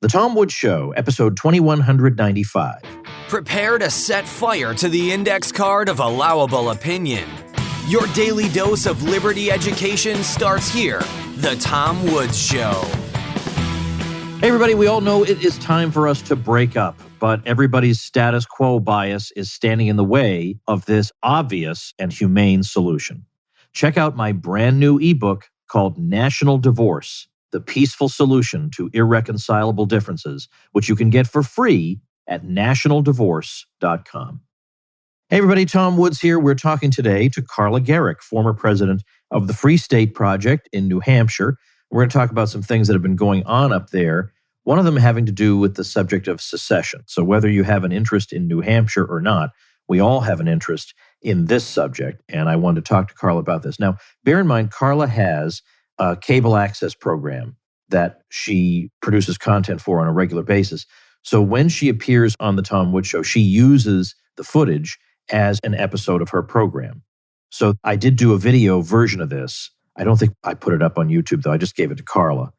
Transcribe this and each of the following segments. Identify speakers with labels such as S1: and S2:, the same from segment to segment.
S1: The Tom Woods Show, episode 2195.
S2: Prepare to set fire to the index card of allowable opinion. Your daily dose of liberty education starts here. The Tom Woods Show.
S1: Hey, everybody, we all know it is time for us to break up, but everybody's status quo bias is standing in the way of this obvious and humane solution. Check out my brand new ebook called National Divorce: The Peaceful Solution to Irreconcilable Differences, which you can get for free at nationaldivorce.com. Hey everybody, Tom Woods here. We're talking today to Carla Gericke, former president of the Free State Project in New Hampshire. We're going to talk about some things that have been going on up there, one of them having to do with the subject of secession. So whether you have an interest in New Hampshire or not, we all have an interest in this subject, and I wanted to talk to Carla about this. Now, bear in mind, Carla has a cable access program that she produces content for on a regular basis. So when she appears on the Tom Woods Show, she uses the footage as an episode of her program. So I did do a video version of this. I don't think I put it up on YouTube, though. I just gave it to Carla.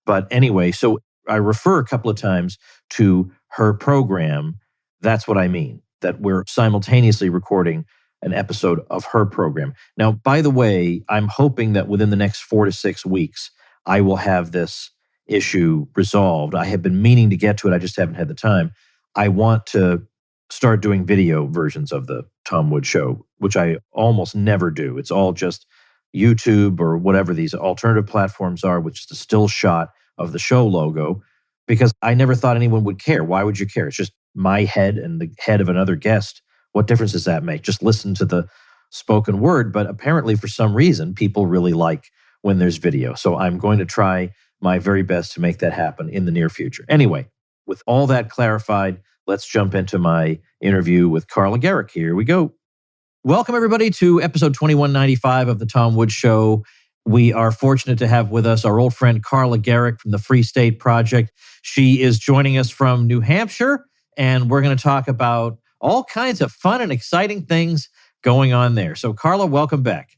S1: But anyway, so I refer a couple of times to her program. That's what I mean, that we're simultaneously recording an episode of her program. Now, by the way, I'm hoping that within the next 4 to 6 weeks, I will have this issue resolved. I have been meaning to get to it. I just haven't had the time. I want to start doing video versions of the Tom Woods Show, which I almost never do. It's all just YouTube or whatever these alternative platforms are, which is the still shot of the show logo, because I never thought anyone would care. Why would you care? It's just my head and the head of another guest. What difference does that make? Just listen to the spoken word. But apparently, for some reason, people really like when there's video. So I'm going to try my very best to make that happen in the near future. Anyway, with all that clarified, let's jump into my interview with Carla Gericke. Here we go. Welcome, everybody, to episode 2195 of the Tom Woods Show. We are fortunate to have with us our old friend Carla Gericke from the Free State Project. She is joining us from New Hampshire, and we're going to talk about all kinds of fun and exciting things going on there. So, Carla, welcome back.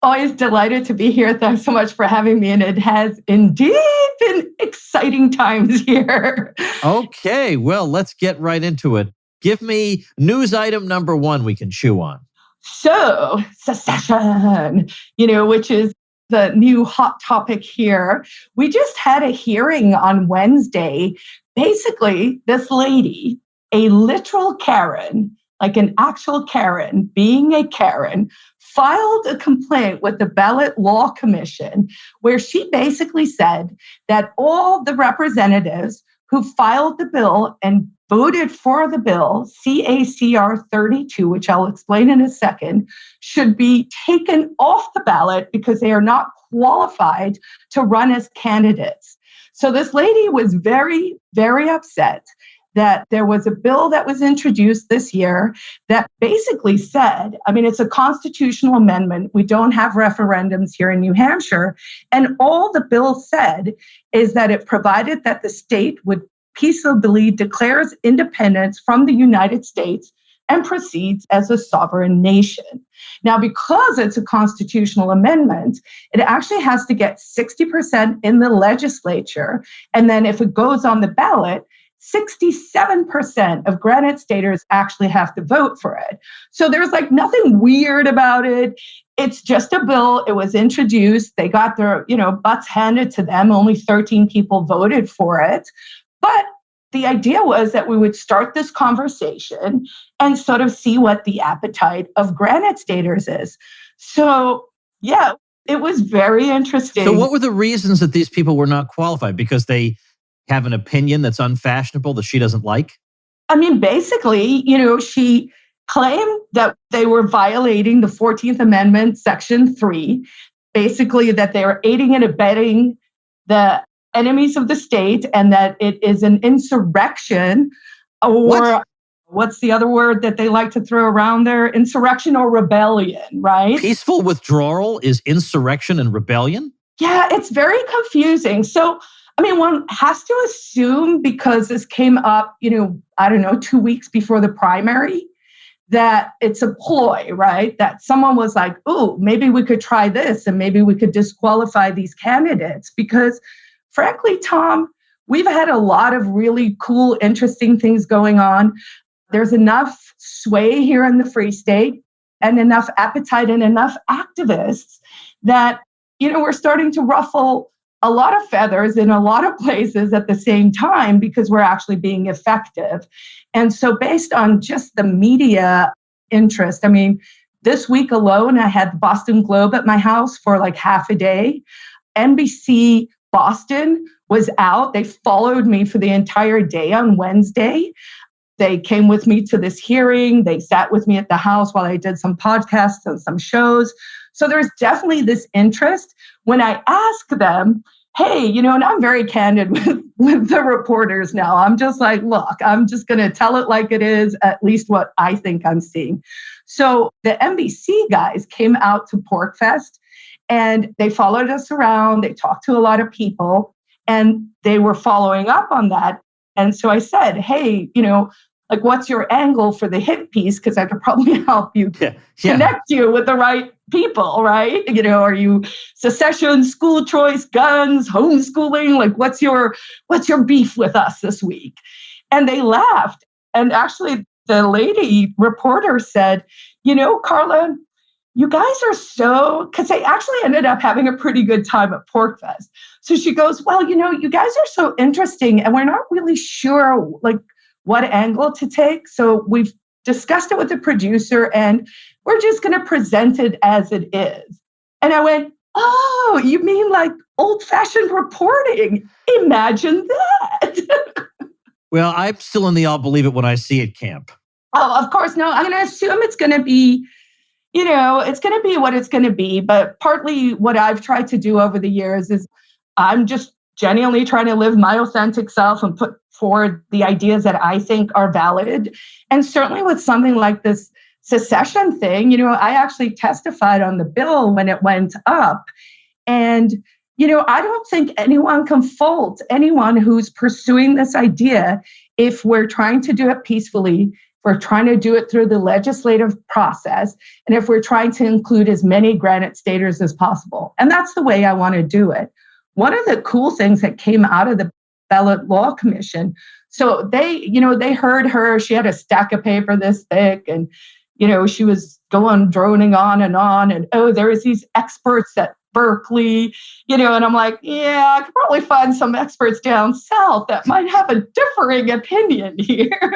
S3: Always delighted to be here. Thanks so much for having me. And it has indeed been exciting times here.
S1: Okay, well, let's get right into it. Give me news item number one we can chew on.
S3: So, secession, which is the new hot topic here. We just had a hearing on Wednesday. Basically, this lady, a literal Karen, like an actual Karen, being a Karen, filed a complaint with the Ballot Law Commission where she basically said that all the representatives who filed the bill and voted for the bill, CACR 32, which I'll explain in a second, should be taken off the ballot because they are not qualified to run as candidates. So this lady was very, very upset that there was a bill that was introduced this year that basically said, it's a constitutional amendment. We don't have referendums here in New Hampshire. And all the bill said is that it provided that the state would peaceably declares independence from the United States and proceeds as a sovereign nation. Now, because it's a constitutional amendment, it actually has to get 60% in the legislature. And then if it goes on the ballot, 67% of Granite Staters actually have to vote for it. So there's nothing weird about it. It's just a bill. It was introduced. They got their, butts handed to them. Only 13 people voted for it. But the idea was that we would start this conversation and sort of see what the appetite of Granite Staters is. So, yeah, it was very interesting.
S1: So what were the reasons that these people were not qualified? Because they have an opinion that's unfashionable that she doesn't like?
S3: Basically, she claimed that they were violating the 14th Amendment, Section 3, basically that they were aiding and abetting the enemies of the state and that it is an insurrection or what's the other word that they like to throw around there? Insurrection or rebellion, right?
S1: Peaceful withdrawal is insurrection and rebellion?
S3: Yeah, it's very confusing. So, one has to assume, because this came up, 2 weeks before the primary, that it's a ploy, right? That someone was like, ooh, maybe we could try this and maybe we could disqualify these candidates. Because frankly, Tom, we've had a lot of really cool, interesting things going on. There's enough sway here in the Free State and enough appetite and enough activists that, we're starting to ruffle a lot of feathers in a lot of places at the same time because we're actually being effective. And so based on just the media interest, this week alone, I had the Boston Globe at my house for like half a day. NBC Boston was out. They followed me for the entire day on Wednesday. They came with me to this hearing. They sat with me at the house while I did some podcasts and some shows. So there's definitely this interest. When I ask them, hey, and I'm very candid with the reporters now. I'm just like, look, I'm just going to tell it like it is, at least what I think I'm seeing. So the NBC guys came out to PorcFest and they followed us around. They talked to a lot of people and they were following up on that. And so I said, hey, what's your angle for the hit piece? Because I could probably help you connect you with the right people, right? Are you secession, school choice, guns, homeschooling? Like, what's your beef with us this week? And they laughed. And actually, the lady reporter said, Carla, you guys are because they actually ended up having a pretty good time at PorcFest. So she goes, well, you guys are so interesting and we're not really sure what angle to take. So we've discussed it with the producer and we're just going to present it as it is. And I went, oh, you mean like old-fashioned reporting? Imagine that.
S1: Well, I'm still in the I'll believe it when I see it camp.
S3: Oh, of course. No, I'm going to assume it's going to be, it's going to be what it's going to be. But partly what I've tried to do over the years is I'm just genuinely trying to live my authentic self and put forward the ideas that I think are valid. And certainly with something like this secession thing, I actually testified on the bill when it went up. And, I don't think anyone can fault anyone who's pursuing this idea if we're trying to do it peacefully, if we're trying to do it through the legislative process, and if we're trying to include as many Granite Staters as possible. And that's the way I want to do it. One of the cool things that came out of the Ballot Law Commission, so they heard her, she had a stack of paper this thick and, she was droning on. And, there was these experts at Berkeley, and I'm like, yeah, I could probably find some experts down south that might have a differing opinion here.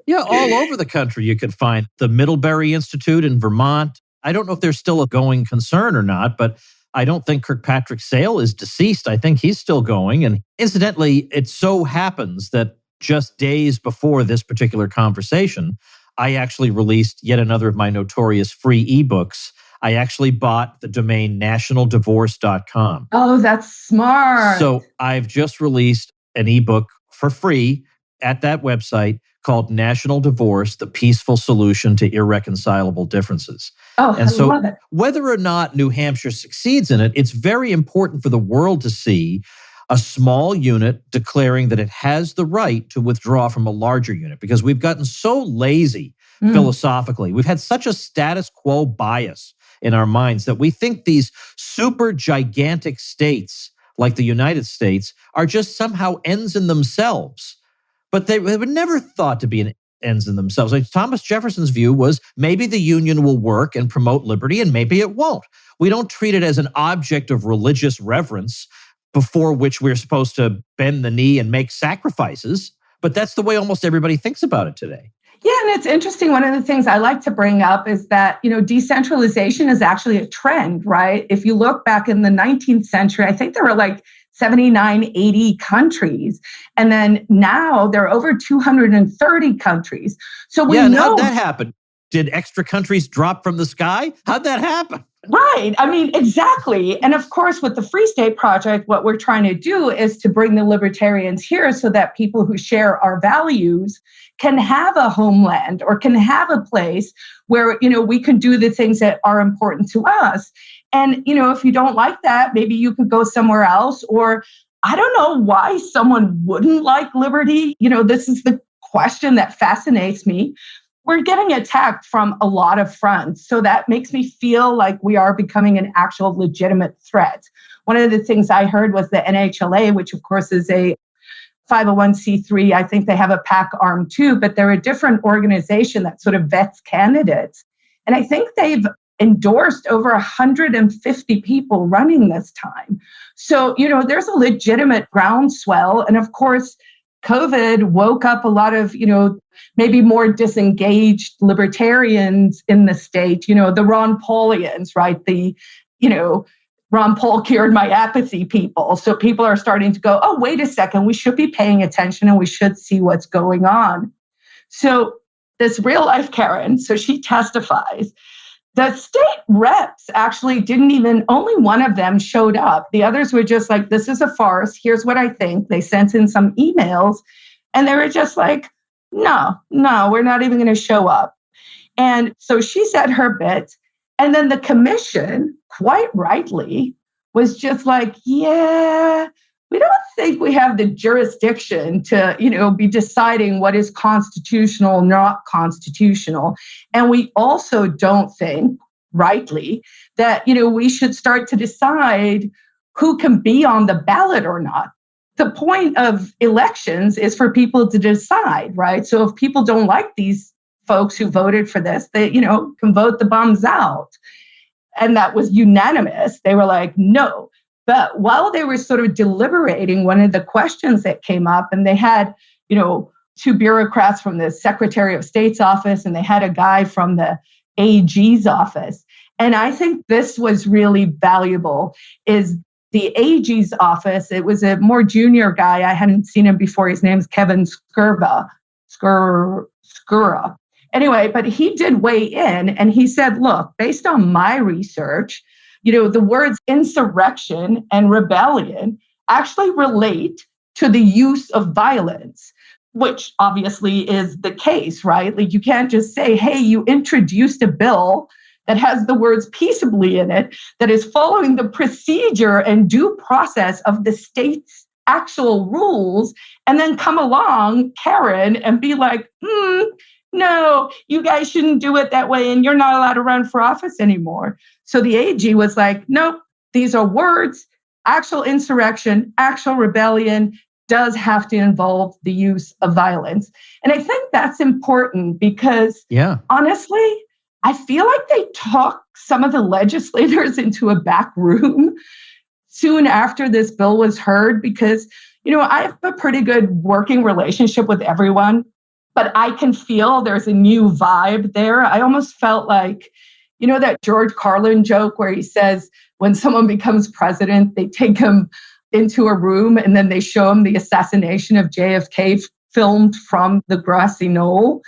S1: Yeah, all over the country you could find the Middlebury Institute in Vermont. I don't know if there's still a going concern or not, but I don't think Kirkpatrick Sale is deceased. I think he's still going. And incidentally, it so happens that just days before this particular conversation, I actually released yet another of my notorious free ebooks. I actually bought the domain nationaldivorce.com.
S3: Oh, that's smart.
S1: So I've just released an ebook for free at that website called National Divorce, the Peaceful Solution to Irreconcilable Differences.
S3: Oh,
S1: and so
S3: I love it.
S1: Whether or not New Hampshire succeeds in it, it's very important for the world to see a small unit declaring that it has the right to withdraw from a larger unit, because we've gotten so lazy philosophically. We've had such a status quo bias in our minds that we think these super gigantic states like the United States are just somehow ends in themselves. But they were never thought to be an ends in themselves. Like Thomas Jefferson's view was maybe the union will work and promote liberty and maybe it won't. We don't treat it as an object of religious reverence before which we're supposed to bend the knee and make sacrifices. But that's the way almost everybody thinks about it today.
S3: Yeah, and it's interesting. One of the things I like to bring up is that, decentralization is actually a trend, right? If you look back in the 19th century, I think there were like 79, 80 countries. And then now there are over 230 countries. So we know.
S1: How'd that happen? Did extra countries drop from the sky? How'd that happen?
S3: Right. Exactly. And of course, with the Free State Project, what we're trying to do is to bring the libertarians here so that people who share our values can have a homeland or can have a place where, we can do the things that are important to us. And, if you don't like that, maybe you could go somewhere else. Or I don't know why someone wouldn't like liberty. This is the question that fascinates me. We're getting attacked from a lot of fronts. So that makes me feel like we are becoming an actual legitimate threat. One of the things I heard was the NHLA, which of course is a 501c3. I think they have a PAC arm too, but they're a different organization that sort of vets candidates. And I think they've endorsed over 150 people running this time. So, there's a legitimate groundswell. And of course, COVID woke up a lot of, maybe more disengaged libertarians in the state, the Ron Paulians, right? Ron Paul cured my apathy people. So people are starting to go, oh, wait a second, we should be paying attention and we should see what's going on. So this real life Karen, so she testifies. The state reps actually only one of them showed up. The others were just like, this is a farce. Here's what I think. They sent in some emails and they were just like, no, we're not even going to show up. And so she said her bit. And then the commission, quite rightly, was just like, yeah, we don't think we have the jurisdiction to, be deciding what is constitutional, not constitutional. And we also don't think, rightly, that, we should start to decide who can be on the ballot or not. The point of elections is for people to decide, right? So if people don't like these folks who voted for this, they, can vote the bums out. And that was unanimous. They were like, no. But while they were sort of deliberating, one of the questions that came up, and they had, two bureaucrats from the Secretary of State's office, and they had a guy from the AG's office. And I think this was really valuable, is the AG's office. It was a more junior guy. I hadn't seen him before. His name's Kevin Skura. Anyway, but he did weigh in and he said, look, based on my research, the words insurrection and rebellion actually relate to the use of violence, which obviously is the case, right? Like you can't just say, hey, you introduced a bill that has the words peaceably in it, that is following the procedure and due process of the state's actual rules, and then come along, Karen, and be like, no, you guys shouldn't do it that way, and you're not allowed to run for office anymore. So the AG was like, nope, these are words. Actual insurrection, actual rebellion does have to involve the use of violence. And I think that's important because, honestly, I feel like they talked some of the legislators into a back room soon after this bill was heard because, I have a pretty good working relationship with everyone, but I can feel there's a new vibe there. I almost felt like, that George Carlin joke where he says, when someone becomes president, they take him into a room and then they show him the assassination of JFK filmed from the grassy knoll.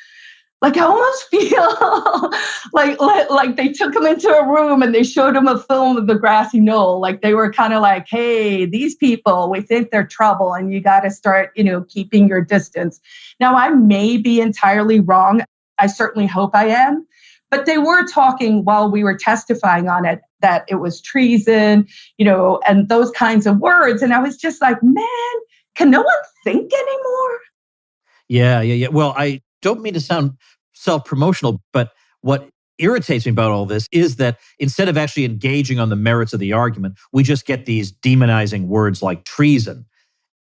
S3: Like I almost feel like they took him into a room and they showed him a film of the grassy knoll. Like they were kind of like, hey, these people, we think they're trouble and you got to start, keeping your distance. Now, I may be entirely wrong. I certainly hope I am. But they were talking while we were testifying on it that it was treason, and those kinds of words. And I was just like, man, can no one think anymore?
S1: Yeah. Well, I don't mean to sound self-promotional, but what irritates me about all this is that instead of actually engaging on the merits of the argument, we just get these demonizing words like treason.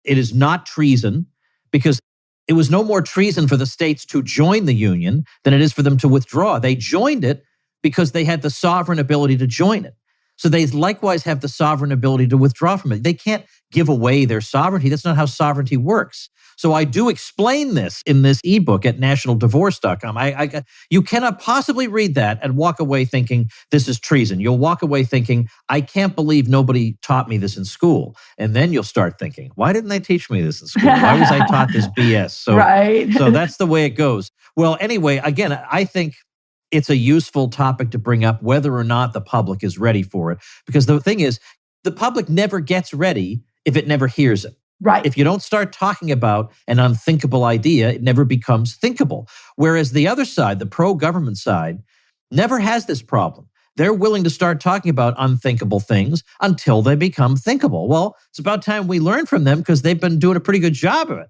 S1: It is not treason because it was no more treason for the states to join the union than it is for them to withdraw. They joined it because they had the sovereign ability to join it. So they likewise have the sovereign ability to withdraw from it. They can't give away their sovereignty. That's not how sovereignty works. So I do explain this in this ebook at nationaldivorce.com. You cannot possibly read that and walk away thinking this is treason. You'll walk away thinking, I can't believe nobody taught me this in school. And then you'll start thinking, why didn't they teach me this in school? Why was I taught this BS? So,
S3: right.
S1: So that's the way it goes. Well, anyway, again, I think it's a useful topic to bring up whether or not the public is ready for it. Because the thing is, the public never gets ready if it never hears it.
S3: Right.
S1: If you don't start talking about an unthinkable idea, it never becomes thinkable. Whereas the other side, the pro-government side, never has this problem. They're willing to start talking about unthinkable things until they become thinkable. Well, it's about time we learn from them because they've been doing a pretty good job of it.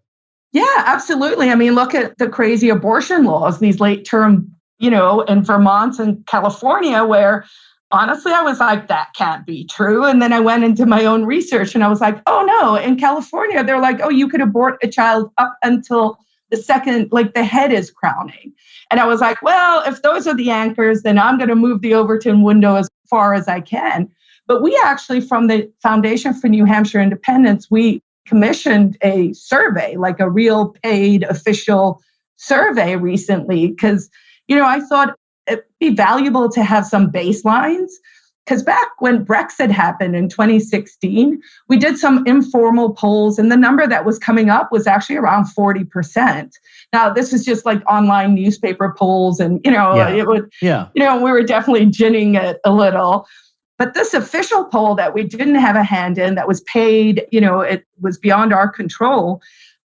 S3: Yeah, absolutely. I mean, look at the crazy abortion laws, these late term, in Vermont and California, where honestly, I was like, that can't be true. And then I went into my own research and I was like, oh no, in California, they're like, oh, you could abort a child up until the second, like the head is crowning. And I was like, well, if those are the anchors, then I'm going to move the Overton window as far as I can. But we actually, from the Foundation for New Hampshire Independence, we commissioned a survey, like a real paid official survey recently, because, I thought it'd be valuable to have some baselines. Because back when Brexit happened in 2016, we did some informal polls, and the number that was coming up was actually around 40%. Now, this is just like online newspaper polls, and it would, we were definitely ginning it a little. But this official poll that we didn't have a hand in, that was paid, it was beyond our control.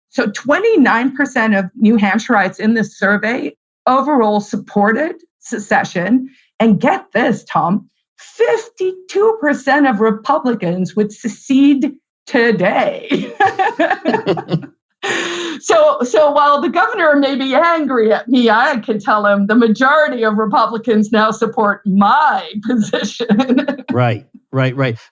S3: So 29% of New Hampshireites in this survey overall supported secession. And get this, Tom, 52% of Republicans would secede today. So while the governor may be angry at me, I can tell him the majority of Republicans now support my position.
S1: Right.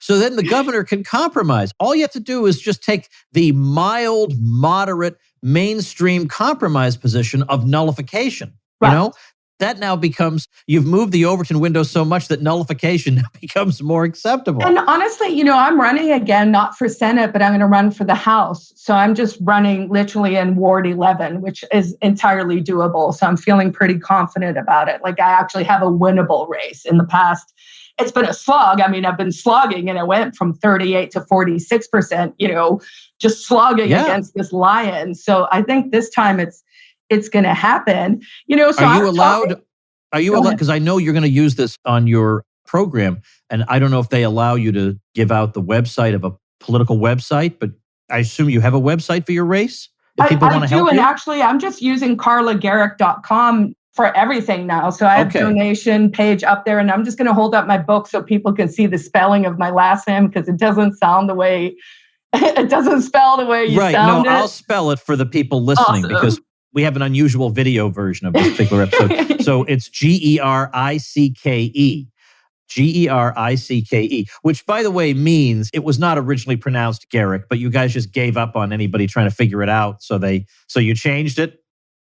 S1: So then the governor can compromise. All you have to do is just take the mild, moderate, mainstream compromise position of nullification.
S3: Right.
S1: That now becomes, you've moved the Overton window so much that nullification now becomes more acceptable.
S3: And honestly, I'm running again, not for Senate, but I'm going to run for the House. So I'm just running literally in Ward 11, which is entirely doable. So I'm feeling pretty confident about it. Like I actually have a winnable race. In the past, it's been a slog. I mean, I've been slogging and it went from 38 to 46%, just slogging against this lion. So I think this time it's going to happen. So
S1: are you allowed, because I know you're going to use this on your program, and I don't know if they allow you to give out the website of a political website, but I assume you have a website for your race? If people want to help you?
S3: And actually, I'm just using carlagarrick.com for everything now. So I have a donation page up there, and I'm just going to hold up my book so people can see the spelling of my last name, because it doesn't sound the way, it doesn't spell the way you sound it.
S1: I'll spell it for the people listening, because we have an unusual video version of this particular episode. So it's Gericke. Gericke, which, by the way, means it was not originally pronounced Garrick, but you guys just gave up on anybody trying to figure it out. So you changed it?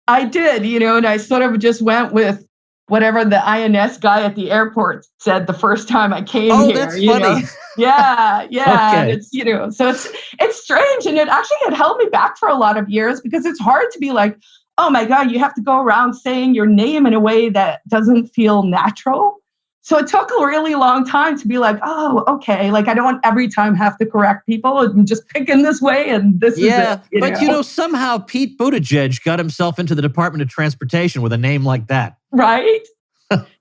S3: I did, and I sort of just went with whatever the INS guy at the airport said the first time I came here.
S1: Oh, that's funny.
S3: Yeah.
S1: Okay.
S3: And it's, so it's strange. And it actually had held me back for a lot of years, because it's hard to be like, oh my God, you have to go around saying your name in a way that doesn't feel natural. So it took a really long time to be like, oh, okay. Like I don't every time have to correct people. I'm just picking this way and this is it.
S1: But somehow Pete Buttigieg got himself into the Department of Transportation with a name like that.
S3: Right?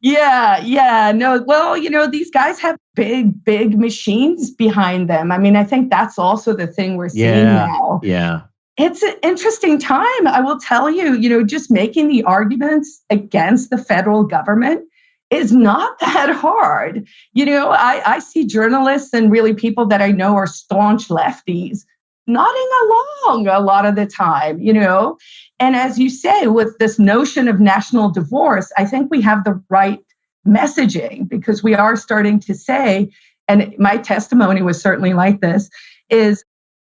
S3: Yeah. No, well, these guys have big machines behind them. I mean, I think that's also the thing we're seeing now.
S1: Yeah.
S3: It's an interesting time. I will tell you, just making the arguments against the federal government is not that hard. I see journalists and really people that I know are staunch lefties nodding along a lot of the time, And as you say, with this notion of national divorce, I think we have the right messaging, because we are starting to say, and my testimony was certainly like this, is,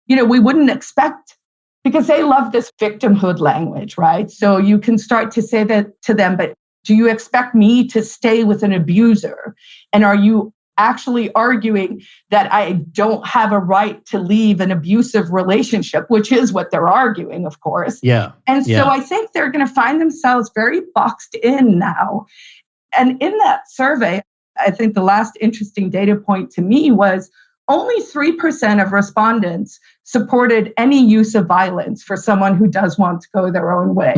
S3: we wouldn't expect, because they love this victimhood language, right? So you can start to say that to them, but do you expect me to stay with an abuser? And are you actually arguing that I don't have a right to leave an abusive relationship, which is what they're arguing, of course.
S1: Yeah.
S3: And so I think they're going to find themselves very boxed in now. And in that survey, I think the last interesting data point to me was only 3% of respondents supported any use of violence for someone who does want to go their own way.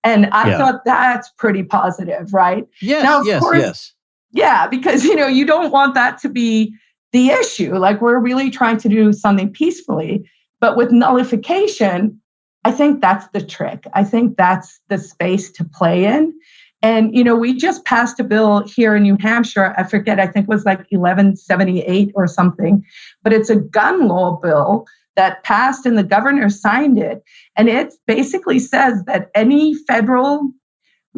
S3: And I thought that's pretty positive, right?
S1: Yes,
S3: now, of course,
S1: yes.
S3: Yeah, because, you don't want that to be the issue. Like, we're really trying to do something peacefully. But with nullification, I think that's the trick. I think that's the space to play in. And, we just passed a bill here in New Hampshire. I forget, I think it was like 1178 or something. But it's a gun law bill that passed and the governor signed it. And it basically says that any federal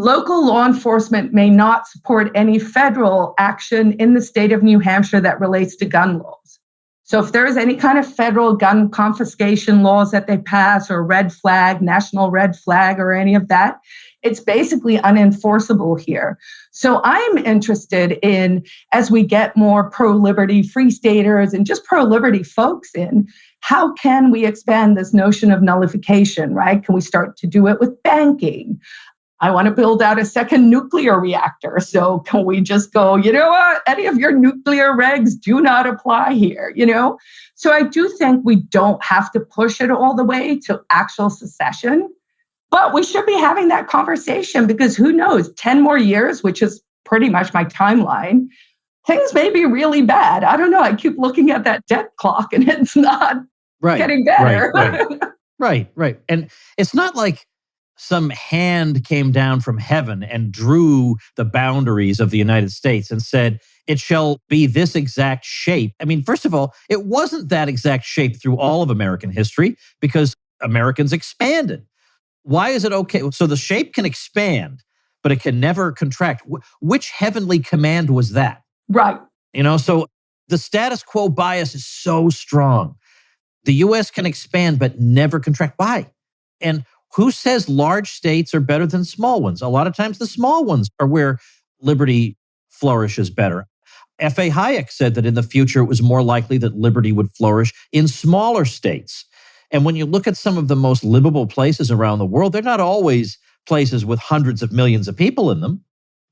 S3: local law enforcement may not support any federal action in the state of New Hampshire that relates to gun laws. So if there is any kind of federal gun confiscation laws that they pass or red flag, national red flag or any of that, it's basically unenforceable here. So I'm interested in, as we get more pro-liberty free staters and just pro-liberty folks in, how can we expand this notion of nullification, right? Can we start to do it with banking? I want to build out a second nuclear reactor. So can we just go, you know what, any of your nuclear regs do not apply here, you know? So I do think we don't have to push it all the way to actual secession, but we should be having that conversation because who knows, 10 more years, which is pretty much my timeline, things may be really bad. I don't know. I keep looking at that debt clock and it's not getting better.
S1: Right. And it's not like some hand came down from heaven and drew the boundaries of the United States and said, it shall be this exact shape. I mean, first of all, it wasn't that exact shape through all of American history because Americans expanded. Why is it okay? So the shape can expand, but it can never contract. Which heavenly command was that?
S3: Right.
S1: You know, so the status quo bias is so strong. The U.S. can expand, but never contract. Why? And who says large states are better than small ones? A lot of times the small ones are where liberty flourishes better. F.A. Hayek said that in the future, it was more likely that liberty would flourish in smaller states. And when you look at some of the most livable places around the world, they're not always places with hundreds of millions of people in them.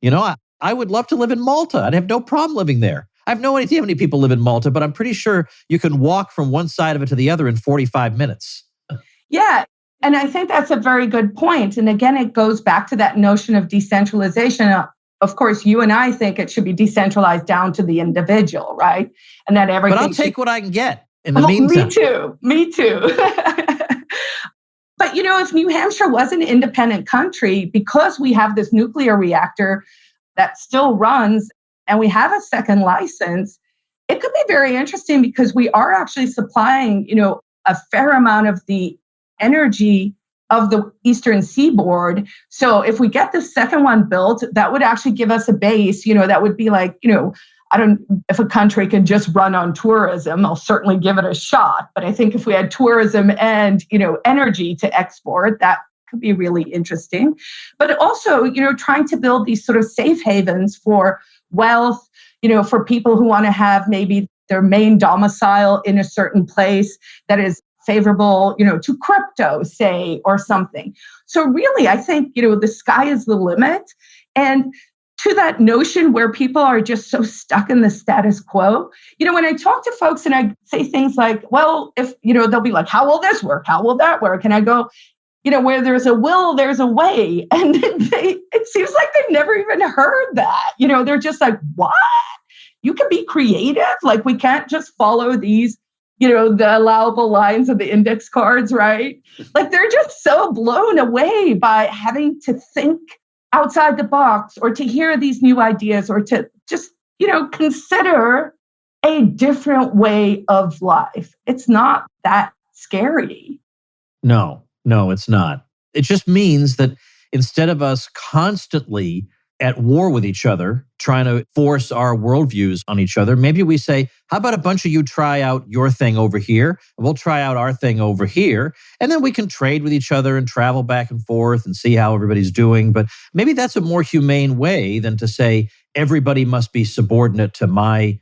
S1: You know, I would love to live in Malta. I'd have no problem living there. I have no idea how many people live in Malta, but I'm pretty sure you can walk from one side of it to the other in 45 minutes.
S3: Yeah. And I think that's a very good point. And again, it goes back to that notion of decentralization. Of course, you and I think it should be decentralized down to the individual, right? And that everything.
S1: But I'll take what I can get in the meantime.
S3: Me too. But, you know, if New Hampshire was an independent country, because we have this nuclear reactor that still runs and we have a second license, it could be very interesting because we are actually supplying, you know, a fair amount of the energy of the Eastern Seaboard. So if we get the second one built, that would actually give us a base, you know, that would be like, you know, if a country can just run on tourism, I'll certainly give it a shot. But I think if we had tourism and, you know, energy to export, that could be really interesting. But also, you know, trying to build these sort of safe havens for wealth, you know, for people who want to have maybe their main domicile in a certain place that is favorable, you know, to crypto, say, or something. So really, I think, you know, the sky is the limit. And to that notion where people are just so stuck in the status quo, you know, when I talk to folks and I say things like, well, if, you know, they'll be like, how will this work? How will that work? And I go, you know, where there's a will, there's a way. And it seems like they've never even heard that. You know, they're just like, what? You can be creative? Like, we can't just follow these, you know, the allowable lines of the index cards, right? Like, they're just so blown away by having to think outside the box or to hear these new ideas or to just, you know, consider a different way of life. It's not that scary.
S1: No, it's not. It just means that instead of us constantly at war with each other, trying to force our worldviews on each other, maybe we say, how about a bunch of you try out your thing over here, and we'll try out our thing over here, and then we can trade with each other and travel back and forth and see how everybody's doing. But maybe that's a more humane way than to say everybody must be subordinate to my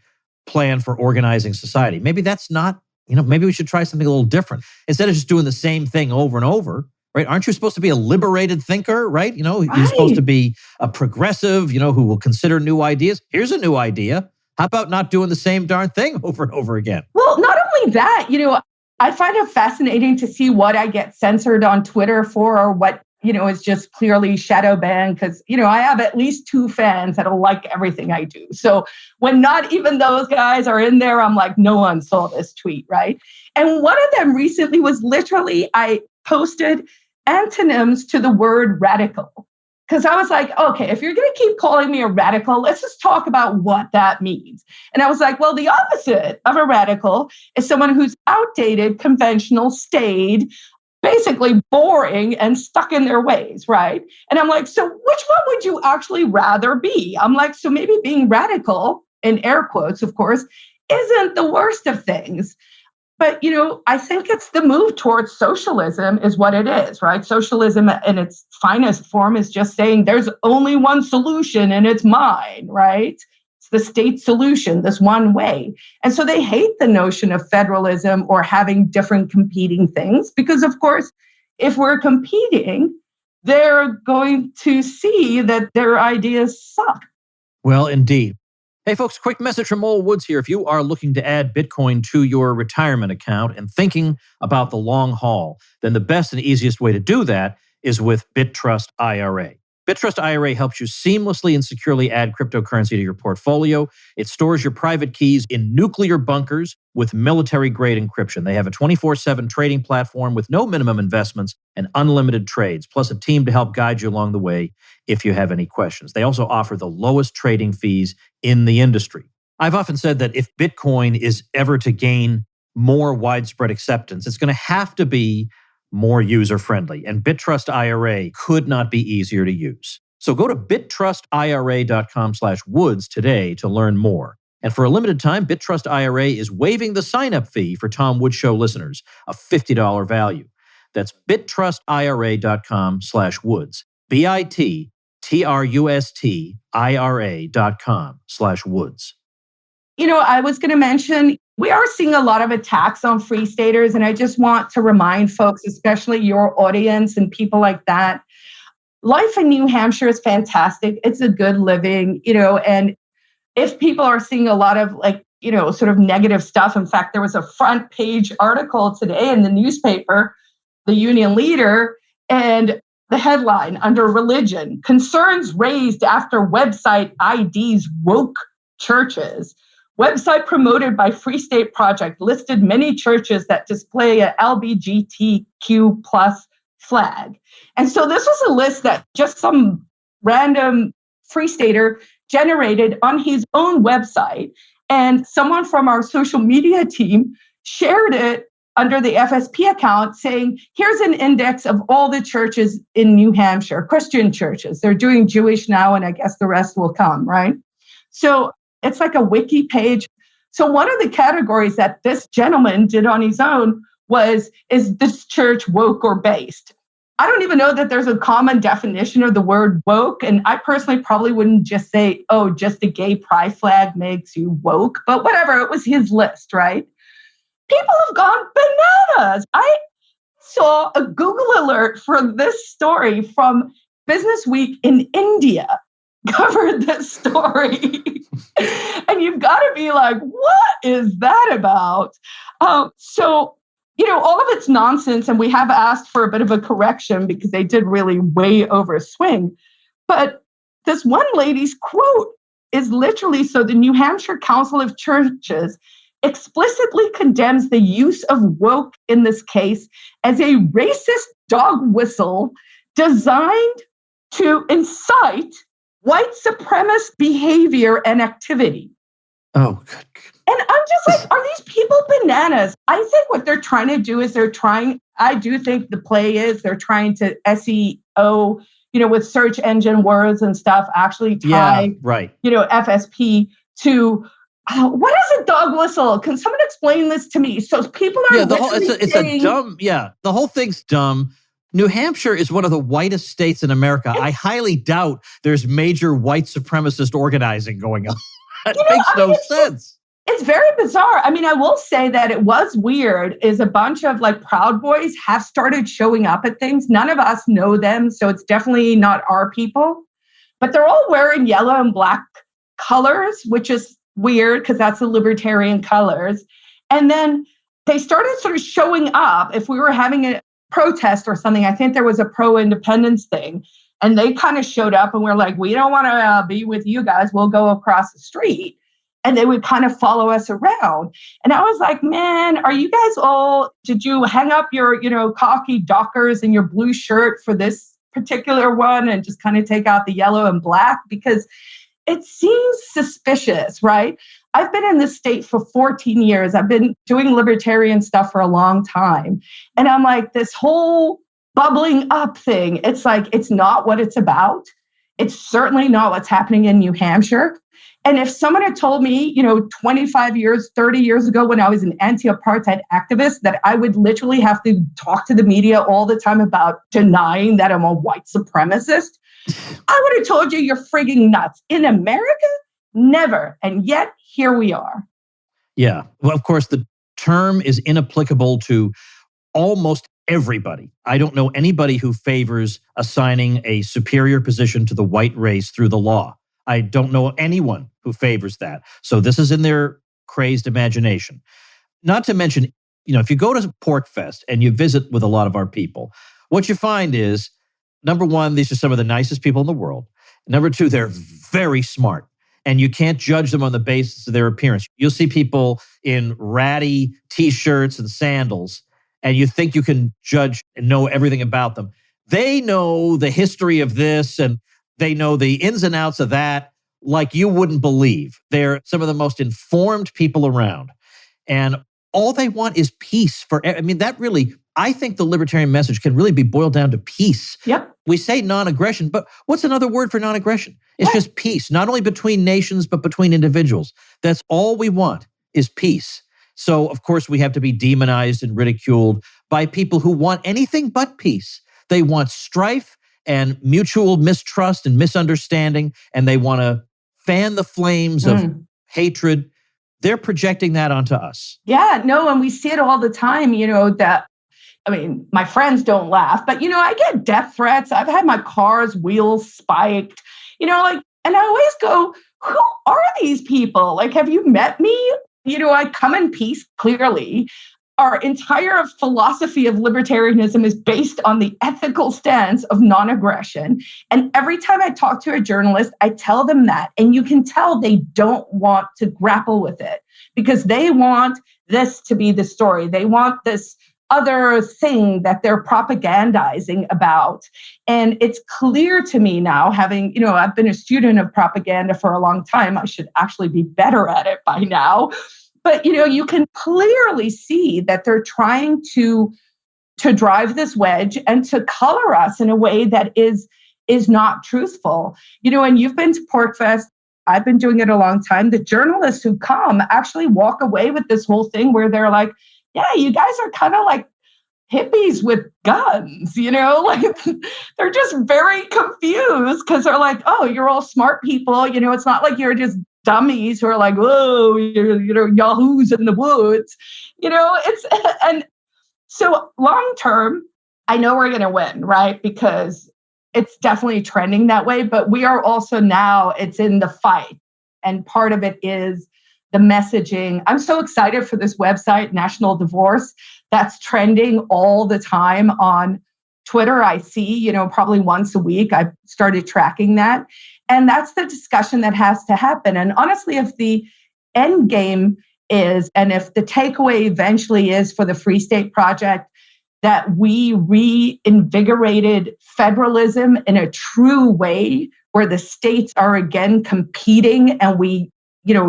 S1: plan for organizing society. Maybe that's not, you know, maybe we should try something a little different. Instead of just doing the same thing over and over, right? Aren't you supposed to be a liberated thinker, right? You know, you're supposed to be a progressive, you know, who will consider new ideas. Here's a new idea. How about not doing the same darn thing over and over again?
S3: Well, not only that, you know, I find it fascinating to see what I get censored on Twitter for or what, you know, is just clearly shadow banned because, you know, I have at least 2 fans that'll like everything I do. So when not even those guys are in there, I'm like, no one saw this tweet, right? And one of them recently was literally, I posted antonyms to the word radical. Because I was like, okay, if you're going to keep calling me a radical, let's just talk about what that means. And I was like, well, the opposite of a radical is someone who's outdated, conventional, staid, basically boring and stuck in their ways, right? And I'm like, so which one would you actually rather be? I'm like, so maybe being radical, in air quotes, of course, isn't the worst of things. But, I think it's the move towards socialism is what it is, right? Socialism in its finest form is just saying there's only one solution and it's mine, right? It's the state solution, this one way. And so they hate the notion of federalism or having different competing things because, of course, if we're competing, they're going to see that their ideas suck.
S1: Well, indeed. Hey, folks, quick message from Old Woods here. If you are looking to add Bitcoin to your retirement account and thinking about the long haul, then the best and easiest way to do that is with BitTrust IRA. BitTrust IRA helps you seamlessly and securely add cryptocurrency to your portfolio. It stores your private keys in nuclear bunkers with military-grade encryption. They have a 24/7 trading platform with no minimum investments and unlimited trades, plus a team to help guide you along the way if you have any questions. They also offer the lowest trading fees in the industry. I've often said that if Bitcoin is ever to gain more widespread acceptance, it's going to have to be more user-friendly, and BitTrust IRA could not be easier to use. So go to bitrustira.com/woods today to learn more. And for a limited time, BitTrust IRA is waiving the sign-up fee for Tom Woods Show listeners, a $50 value. That's bitrustira.com/woods, bitrustira.com/woods.
S3: I was going to mention, we are seeing a lot of attacks on free staters, and I just want to remind folks, especially your audience and people like that, life in New Hampshire is fantastic. It's a good living, and if people are seeing a lot of sort of negative stuff, in fact, there was a front page article today in the newspaper, the Union Leader, and the headline under religion, concerns raised after website IDs woke churches. Website promoted by Free State Project listed many churches that display a LGBTQ plus flag. And so this was a list that just some random Free Stater generated on his own website. And someone from our social media team shared it under the FSP account saying, here's an index of all the churches in New Hampshire, Christian churches. They're doing Jewish now, and I guess the rest will come, right? So it's like a wiki page. So one of the categories that this gentleman did on his own was, is this church woke or based? I don't even know that there's a common definition of the word woke. And I personally probably wouldn't just say, oh, just a gay pride flag makes you woke. But whatever, it was his list, right? People have gone bananas. I saw a Google alert for this story from Business Week in India. Covered this story. And you've got to be like, what is that about? So, all of it's nonsense. And we have asked for a bit of a correction because they did really way overswing. But this one lady's quote is literally, so the New Hampshire Council of Churches explicitly condemns the use of woke in this case as a racist dog whistle designed to incite white supremacist behavior and activity.
S1: Oh, good.
S3: And I'm just like, are these people bananas? I think what they're trying to do is I do think the play is they're trying to SEO, with search engine words and stuff, actually tie, FSP to, what is a dog whistle? Can someone explain this to me? So people are
S1: the whole thing's dumb. New Hampshire is one of the whitest states in America. I highly doubt there's major white supremacist organizing going on. It makes no sense.
S3: It's very bizarre. I mean, I will say that it was weird is a bunch of Proud Boys have started showing up at things. None of us know them, so it's definitely not our people. But they're all wearing yellow and black colors, which is weird because that's the libertarian colors. And then they started sort of showing up if we were having a protest or something. I think there was a pro-independence thing, and they kind of showed up and we're like, we don't want to be with you guys. We'll go across the street. And they would kind of follow us around. And I was like, man, are you guys did you hang up your, cocky Dockers and your blue shirt for this particular one and just kind of take out the yellow and black? Because it seems suspicious, right? I've been in this state for 14 years. I've been doing libertarian stuff for a long time. And I'm like, this whole bubbling up thing, it's like, it's not what it's about. It's certainly not what's happening in New Hampshire. And if someone had told me, 25 years, 30 years ago when I was an anti-apartheid activist, that I would literally have to talk to the media all the time about denying that I'm a white supremacist, I would have told you you're frigging nuts. In America, never. And yet, here we are.
S1: Yeah. Well, of course, the term is inapplicable to almost everybody. I don't know anybody who favors assigning a superior position to the white race through the law. I don't know anyone who favors that. So this is in their crazed imagination. Not to mention, if you go to Porkfest and you visit with a lot of our people, what you find is, number one, these are some of the nicest people in the world. Number two, they're very smart. And you can't judge them on the basis of their appearance. You'll see people in ratty T-shirts and sandals, and you think you can judge and know everything about them. They know the history of this, and they know the ins and outs of that like you wouldn't believe. They're some of the most informed people around. And all they want is peace. I think the libertarian message can really be boiled down to peace.
S3: Yep.
S1: We say non-aggression, but what's another word for non-aggression? It's just peace, not only between nations, but between individuals. That's all we want is peace. So, of course, we have to be demonized and ridiculed by people who want anything but peace. They want strife and mutual mistrust and misunderstanding, and they want to fan the flames of hatred. They're projecting that onto us.
S3: Yeah, no, and we see it all the time, my friends don't laugh, but, I get death threats. I've had my car's wheels spiked, and I always go, who are these people? Like, have you met me? I come in peace, clearly. Our entire philosophy of libertarianism is based on the ethical stance of non-aggression. And every time I talk to a journalist, I tell them that. And you can tell they don't want to grapple with it because they want this to be the story. They want this other thing that they're propagandizing about. And it's clear to me now, having, I've been a student of propaganda for a long time. I should actually be better at it by now. But, you can clearly see that they're trying to drive this wedge and to color us in a way that is not truthful. And you've been to Porkfest. I've been doing it a long time. The journalists who come actually walk away with this whole thing where they're like, yeah, you guys are kind of like hippies with guns, like they're just very confused because they're like, oh, you're all smart people. It's not like you're just dummies who are like, whoa, you're yahoos in the woods. And so long term, I know we're going to win, right? Because it's definitely trending that way, but we are also now, it's in the fight. And part of it is the messaging. I'm so excited for this website, National Divorce, that's trending all the time on Twitter. I see, probably once a week, I've started tracking that. And that's the discussion that has to happen. And honestly, if the end game is, and if the takeaway eventually is for the Free State Project, that we reinvigorated federalism in a true way where the states are again competing and we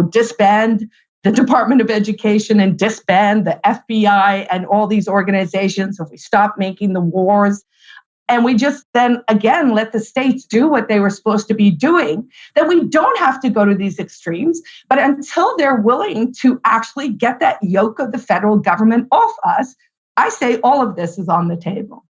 S3: disband the Department of Education and disband the FBI and all these organizations, if we stop making the wars, and we just then again let the states do what they were supposed to be doing, then we don't have to go to these extremes. But until they're willing to actually get that yoke of the federal government off us, I say all of this is on the table.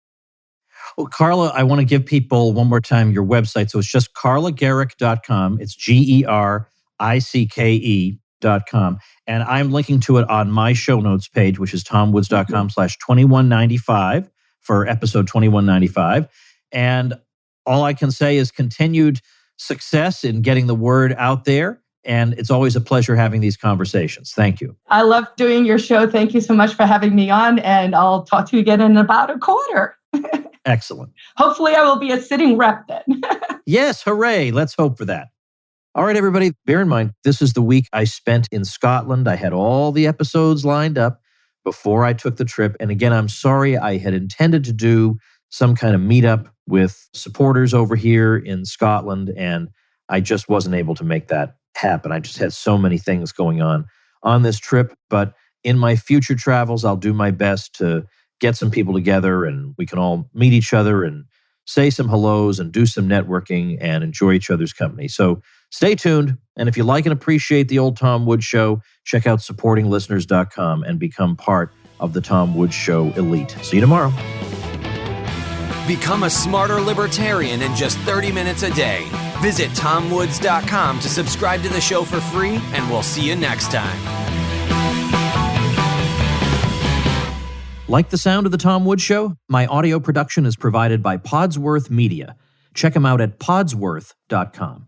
S1: Well, Carla, I want to give people one more time your website. So it's just carlagericke.com. It's GERICKE.com. And I'm linking to it on my show notes page, which is tomwoods.com/2195 for episode 2195. And all I can say is continued success in getting the word out there. And it's always a pleasure having these conversations. Thank you.
S3: I love doing your show. Thank you so much for having me on. And I'll talk to you again in about a quarter.
S1: Excellent.
S3: Hopefully I will be a sitting rep then.
S1: Yes, hooray. Let's hope for that. All right, everybody, bear in mind, this is the week I spent in Scotland. I had all the episodes lined up before I took the trip. And again, I'm sorry, I had intended to do some kind of meetup with supporters over here in Scotland, and I just wasn't able to make that happen. I just had so many things going on this trip, but in my future travels, I'll do my best to get some people together and we can all meet each other and say some hellos and do some networking and enjoy each other's company. So stay tuned. And if you like and appreciate the Old Tom Woods Show, check out supportinglisteners.com and become part of the Tom Woods Show elite. See you tomorrow.
S2: Become a smarter libertarian in just 30 minutes a day. Visit tomwoods.com to subscribe to the show for free, and we'll see you next time.
S1: Like the sound of the Tom Woods Show? My audio production is provided by Podsworth Media. Check them out at podsworth.com.